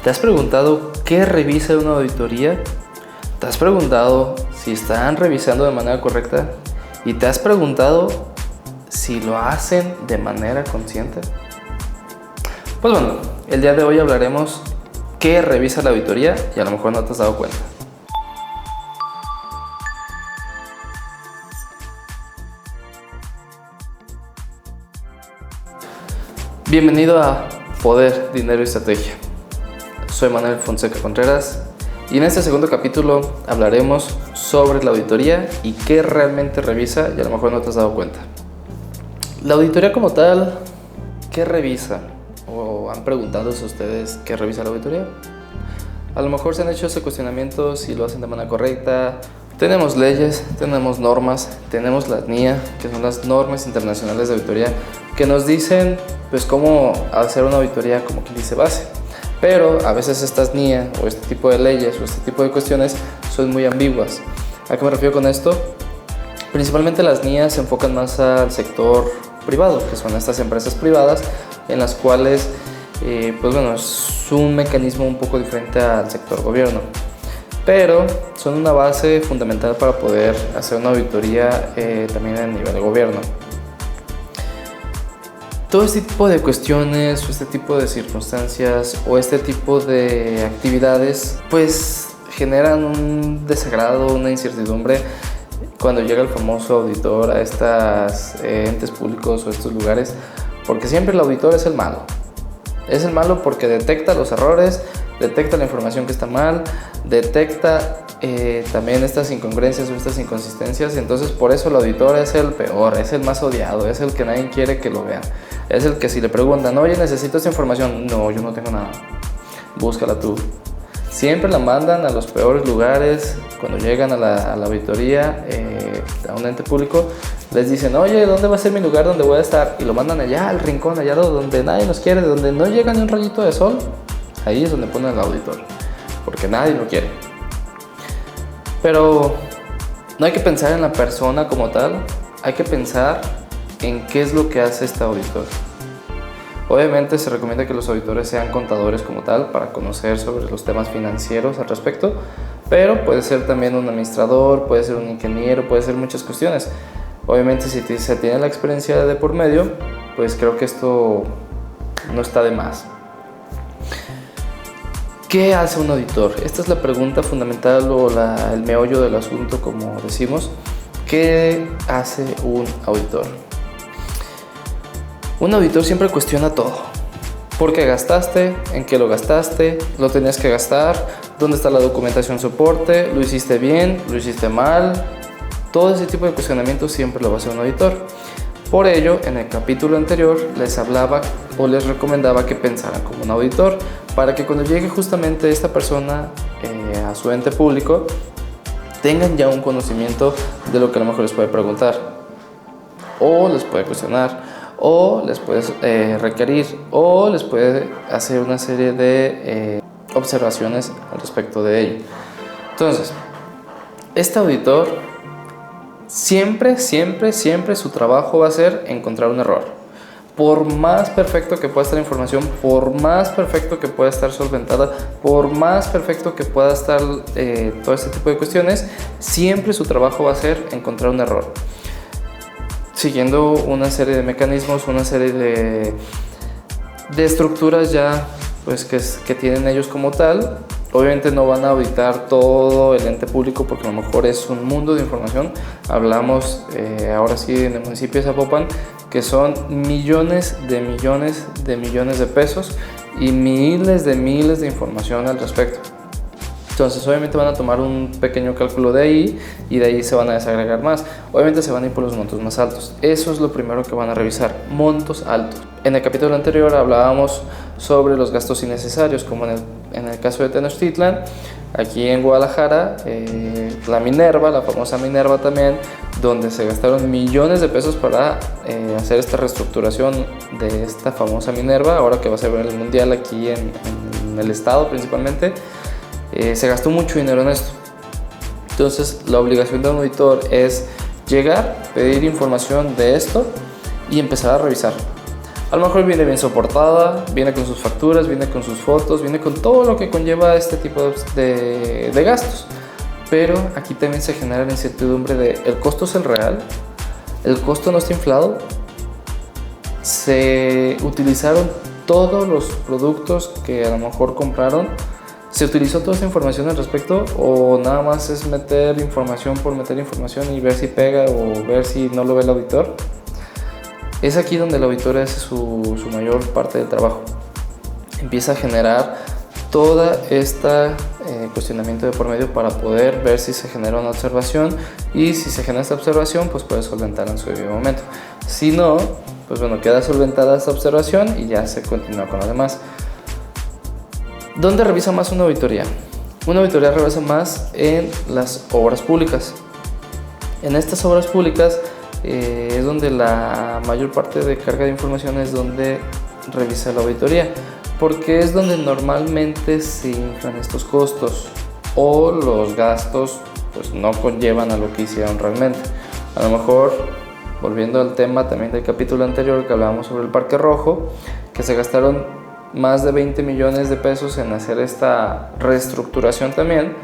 ¿Te has preguntado qué revisa una auditoría? ¿Te has preguntado si están revisando de manera correcta? ¿Y te has preguntado si lo hacen de manera consciente? Pues bueno, el día de hoy hablaremos qué revisa la auditoría y a lo mejor no te has dado cuenta. Bienvenido a Poder, Dinero y Estrategia. Soy Manuel Fonseca Contreras y en este segundo capítulo hablaremos sobre la auditoría y qué realmente revisa y a lo mejor no te has dado cuenta. La auditoría como tal, ¿qué revisa? ¿O han preguntado a ustedes qué revisa la auditoría? A lo mejor se han hecho ese cuestionamiento si lo hacen de manera correcta. Tenemos leyes, tenemos normas, tenemos la NIA, que son las normas internacionales de auditoría, que nos dicen pues cómo hacer una auditoría como quien dice base. Pero a veces estas NIA o este tipo de leyes o este tipo de cuestiones son muy ambiguas. ¿A qué me refiero con esto? Principalmente las NIA se enfocan más al sector privado, que son estas empresas privadas en las cuales pues bueno, es un mecanismo un poco diferente al sector gobierno. Pero son una base fundamental para poder hacer una auditoría también a nivel gobierno. Todo este tipo de cuestiones o este tipo de circunstancias o este tipo de actividades pues generan un desagrado, una incertidumbre cuando llega el famoso auditor a estos entes públicos o estos lugares, porque siempre el auditor es el malo. Es el malo porque detecta los errores, detecta la información que está mal, detecta también estas incongruencias o estas inconsistencias. Entonces por eso el auditor es el peor, es el más odiado, es el que nadie quiere que lo vean. Es el que si le preguntan, oye, necesito esta información, no, yo no tengo nada, búscala tú. Siempre la mandan a los peores lugares. Cuando llegan a la auditoría, a un ente público, les dicen, oye, ¿dónde va a ser mi lugar donde voy a estar? Y lo mandan allá al rincón, allá donde nadie nos quiere, donde no llega ni un rayito de sol. Ahí es donde ponen al auditor, porque nadie lo quiere. Pero no hay que pensar en la persona como tal, hay que pensar en qué es lo que hace este auditor. Obviamente se recomienda que los auditores sean contadores como tal para conocer sobre los temas financieros al respecto, pero puede ser también un administrador, puede ser un ingeniero, puede ser muchas cuestiones. Obviamente si se tiene la experiencia de por medio, pues creo que esto no está de más. ¿Qué hace un auditor? Esta es la pregunta fundamental o el meollo del asunto, como decimos. ¿Qué hace un auditor? Un auditor siempre cuestiona todo. ¿Por qué gastaste? ¿En qué lo gastaste? ¿Lo tenías que gastar? ¿Dónde está la documentación soporte? ¿Lo hiciste bien? ¿Lo hiciste mal? Todo ese tipo de cuestionamientos siempre lo va a hacer un auditor. Por ello, en el capítulo anterior les hablaba o les recomendaba que pensaran como un auditor para que cuando llegue justamente esta persona a su ente público tengan ya un conocimiento de lo que a lo mejor les puede preguntar o les puede cuestionar o les puede requerir o les puede hacer una serie de observaciones al respecto de ello. Entonces, este auditor siempre su trabajo va a ser encontrar un error. Por más perfecto que pueda estar la información, por más perfecto que pueda estar solventada, por más perfecto que pueda estar todo este tipo de cuestiones, siempre su trabajo va a ser encontrar un error. Siguiendo una serie de mecanismos, una serie de estructuras ya pues que tienen ellos como tal. Obviamente no van a auditar todo el ente público porque a lo mejor es un mundo de información. Hablamos ahora sí en el municipio de Zapopan que son millones de pesos y miles de información al respecto. Entonces obviamente van a tomar un pequeño cálculo de ahí y de ahí se van a desagregar más. Obviamente se van a ir por los montos más altos. Eso es lo primero que van a revisar, montos altos. En el capítulo anterior hablábamos sobre los gastos innecesarios, como en el caso de Tenochtitlan, aquí en Guadalajara, la Minerva, la famosa Minerva también, donde se gastaron millones de pesos para hacer esta reestructuración de esta famosa Minerva, ahora que va a ser el mundial aquí en el estado principalmente. Se gastó mucho dinero en esto. Entonces la obligación de un auditor es llegar, pedir información de esto y empezar a revisar. A lo mejor viene bien soportada, viene con sus facturas, viene con sus fotos, viene con todo lo que conlleva este tipo de gastos. Pero aquí también se genera la incertidumbre de el costo es el real, el costo no está inflado, se utilizaron todos los productos que a lo mejor compraron, se utilizó toda esa información al respecto, o nada más es meter información por meter información y ver si pega o ver si no lo ve el auditor. Es aquí donde el auditor hace su mayor parte del trabajo. Empieza a generar toda esta cuestionamiento de por medio para poder ver si se genera una observación, y si se genera esta observación pues puede solventarla en su debido momento. Si no, pues bueno, queda solventada esta observación y ya se continúa con lo demás. ¿Dónde revisa más una auditoría? Una auditoría revisa más en las obras públicas. En estas obras públicas es donde la mayor parte de carga de información es donde revisa la auditoría, porque es donde normalmente se inflan estos costos o los gastos pues no conllevan a lo que hicieron realmente. A lo mejor, volviendo al tema también del capítulo anterior que hablábamos sobre el Parque Rojo, que se gastaron más de 20 millones de pesos en hacer esta reestructuración también,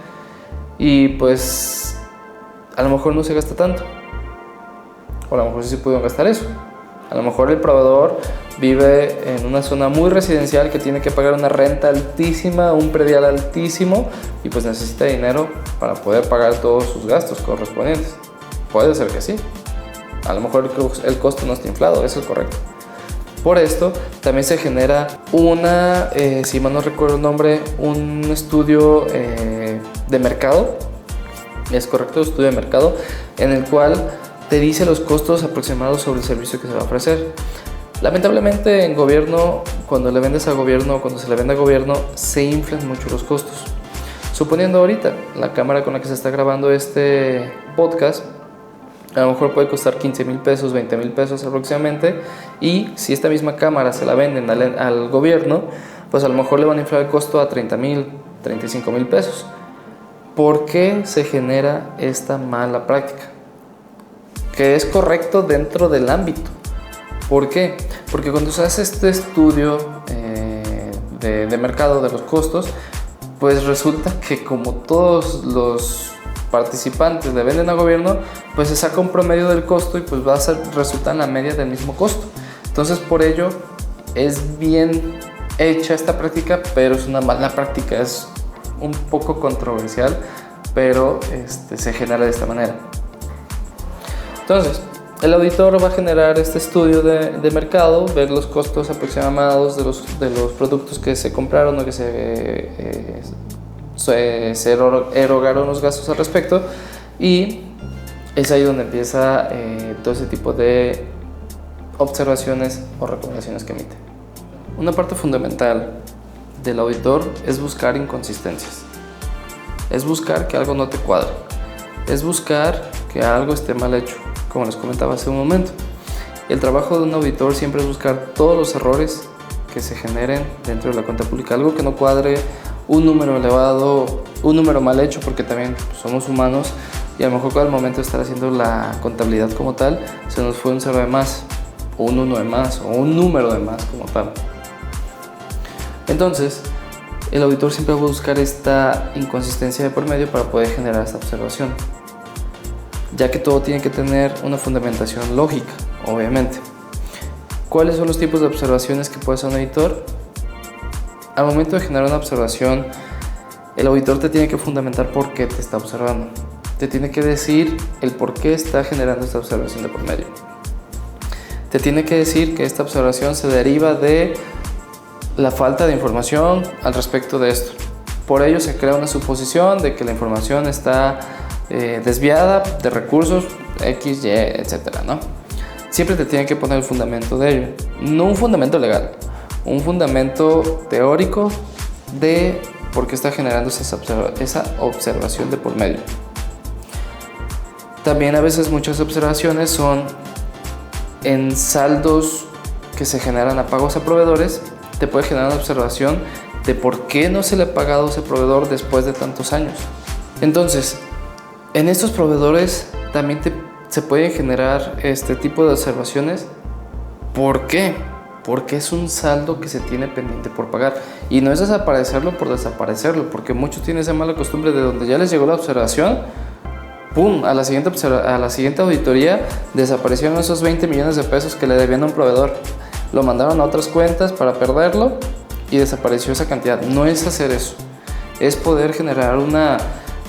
y pues a lo mejor no se gasta tanto, o a lo mejor sí se pudieron gastar eso. A lo mejor el proveedor vive en una zona muy residencial que tiene que pagar una renta altísima, un predial altísimo, y pues necesita dinero para poder pagar todos sus gastos correspondientes. Puede ser que sí. A lo mejor el costo no está inflado, eso es correcto. Por esto también se genera una, si mal no recuerdo el nombre, un estudio de mercado. Es correcto, estudio de mercado, en el cual te dice los costos aproximados sobre el servicio que se va a ofrecer. Lamentablemente en gobierno, cuando le vendes a gobierno, cuando se le vende a gobierno, se inflan mucho los costos. Suponiendo ahorita la cámara con la que se está grabando este podcast, a lo mejor puede costar 15 mil pesos, 20 mil pesos aproximadamente, y si esta misma cámara se la venden al gobierno, pues a lo mejor le van a inflar el costo a 30 mil, 35 mil pesos. ¿Por qué se genera esta mala práctica? Que es correcto dentro del ámbito. ¿Por qué? Porque cuando se hace este estudio de mercado de los costos, pues resulta que como todos los participantes le venden a gobierno, pues se saca un promedio del costo y pues resulta en la media del mismo costo. Entonces por ello es bien hecha esta práctica, pero es una mala práctica, es un poco controversial, pero se genera de esta manera. Entonces, el auditor va a generar este estudio de mercado, ver los costos aproximados de los productos que se compraron o que se erogaron los gastos al respecto, y es ahí donde empieza todo ese tipo de observaciones o recomendaciones que emite. Una parte fundamental del auditor es buscar inconsistencias, es buscar que algo no te cuadre, es buscar que algo esté mal hecho, como les comentaba hace un momento. El trabajo de un auditor siempre es buscar todos los errores que se generen dentro de la cuenta pública, algo que no cuadre, un número elevado, un número mal hecho, porque también somos humanos y a lo mejor al momento de estar haciendo la contabilidad como tal, se nos fue un 0 de más, o un 1 de más, o un número de más como tal. Entonces, el auditor siempre va a buscar esta inconsistencia de por medio para poder generar esta observación, ya que todo tiene que tener una fundamentación lógica, obviamente. ¿Cuáles son los tipos de observaciones que puede hacer un auditor? Al momento de generar una observación, el auditor te tiene que fundamentar por qué te está observando. Te tiene que decir el por qué está generando esta observación de por medio. Te tiene que decir que esta observación se deriva de la falta de información al respecto de esto. Por ello se crea una suposición de que la información está desviada de recursos X, Y, etcétera, ¿no? Siempre te tiene que poner el fundamento de ello, no un fundamento legal, un fundamento teórico de por qué está generando esa observación de por medio. También a veces muchas observaciones son en saldos que se generan a pagos a proveedores. Te puede generar una observación de por qué no se le ha pagado a ese proveedor después de tantos años. Entonces, en estos proveedores también se pueden generar este tipo de observaciones. ¿Por qué? porque es un saldo que se tiene pendiente por pagar. Y no es desaparecerlo por desaparecerlo, porque muchos tienen esa mala costumbre de donde ya les llegó la observación, ¡pum! A la siguiente auditoría desaparecieron esos 20 millones de pesos que le debían a un proveedor. Lo mandaron a otras cuentas para perderlo y desapareció esa cantidad. No es hacer eso, es poder generar una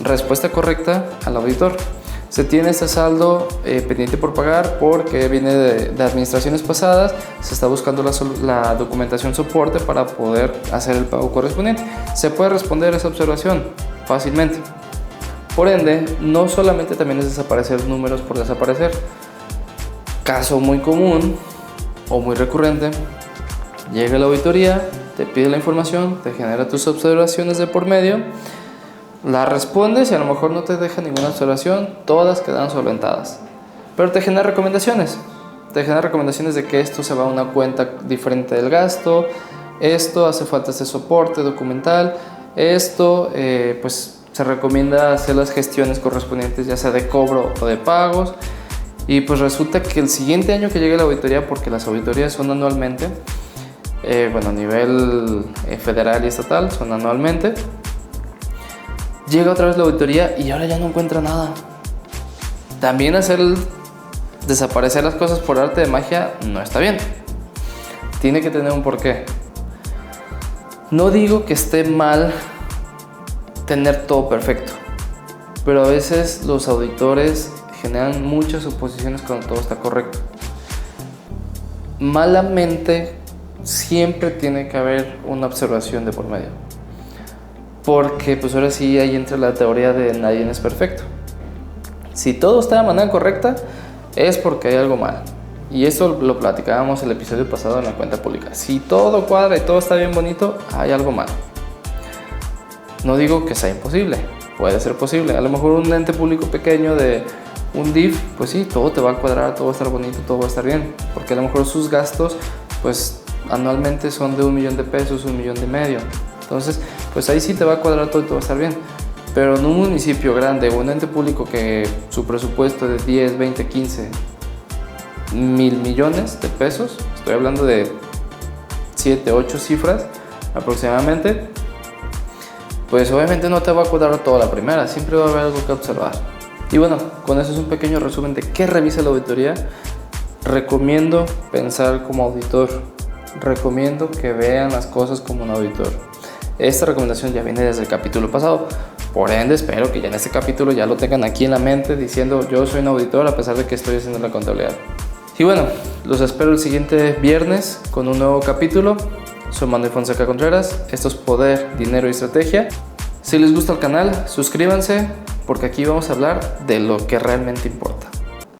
respuesta correcta al auditor. Se tiene este saldo pendiente por pagar porque viene de administraciones pasadas, se está buscando la documentación soporte para poder hacer el pago correspondiente. Se puede responder esa observación fácilmente. Por ende, no solamente también es desaparecer números por desaparecer. Caso muy común o muy recurrente, llega la auditoría, te pide la información, te genera tus observaciones de por medio, la respondes y a lo mejor no te deja ninguna observación, todas quedan solventadas. Pero te genera recomendaciones. Te genera recomendaciones de que esto se va a una cuenta diferente del gasto, esto hace falta este soporte documental, esto pues se recomienda hacer las gestiones correspondientes ya sea de cobro o de pagos. Y pues resulta que el siguiente año que llegue la auditoría, porque las auditorías son anualmente, a nivel federal y estatal son anualmente, llega otra vez la auditoría y ahora ya no encuentra nada. También desaparecer las cosas por arte de magia no está bien. Tiene que tener un porqué. No digo que esté mal tener todo perfecto, pero a veces los auditores generan muchas suposiciones cuando todo está correcto. Malamente siempre tiene que haber una observación de por medio, porque pues ahora sí ahí entra la teoría de nadie es perfecto. Si todo está de manera correcta es porque hay algo mal, y eso lo platicábamos el episodio pasado en la cuenta pública. Si todo cuadra y todo está bien bonito, hay algo mal. No digo que sea imposible, puede ser posible. A lo mejor un ente público pequeño de un DIF, pues sí, todo te va a cuadrar, todo va a estar bonito, todo va a estar bien, porque a lo mejor sus gastos pues anualmente son de 1 millón de pesos, 1,5 millones. Entonces pues ahí sí te va a cuadrar todo y todo va a estar bien. Pero en un municipio grande o un ente público que su presupuesto es de 10, 20, 15 mil millones de pesos, estoy hablando de 7, 8 cifras aproximadamente, pues obviamente no te va a cuadrar todo a la primera, siempre va a haber algo que observar. Y bueno, con eso es un pequeño resumen de qué revisa la auditoría. Recomiendo pensar como auditor, recomiendo que vean las cosas como un auditor. Esta recomendación ya viene desde el capítulo pasado, por ende espero que ya en este capítulo ya lo tengan aquí en la mente diciendo yo soy un auditor a pesar de que estoy haciendo la contabilidad. Y bueno, los espero el siguiente viernes con un nuevo capítulo. Soy Manuel Fonseca Contreras, esto es Poder, Dinero y Estrategia. Si les gusta el canal, suscríbanse porque aquí vamos a hablar de lo que realmente importa.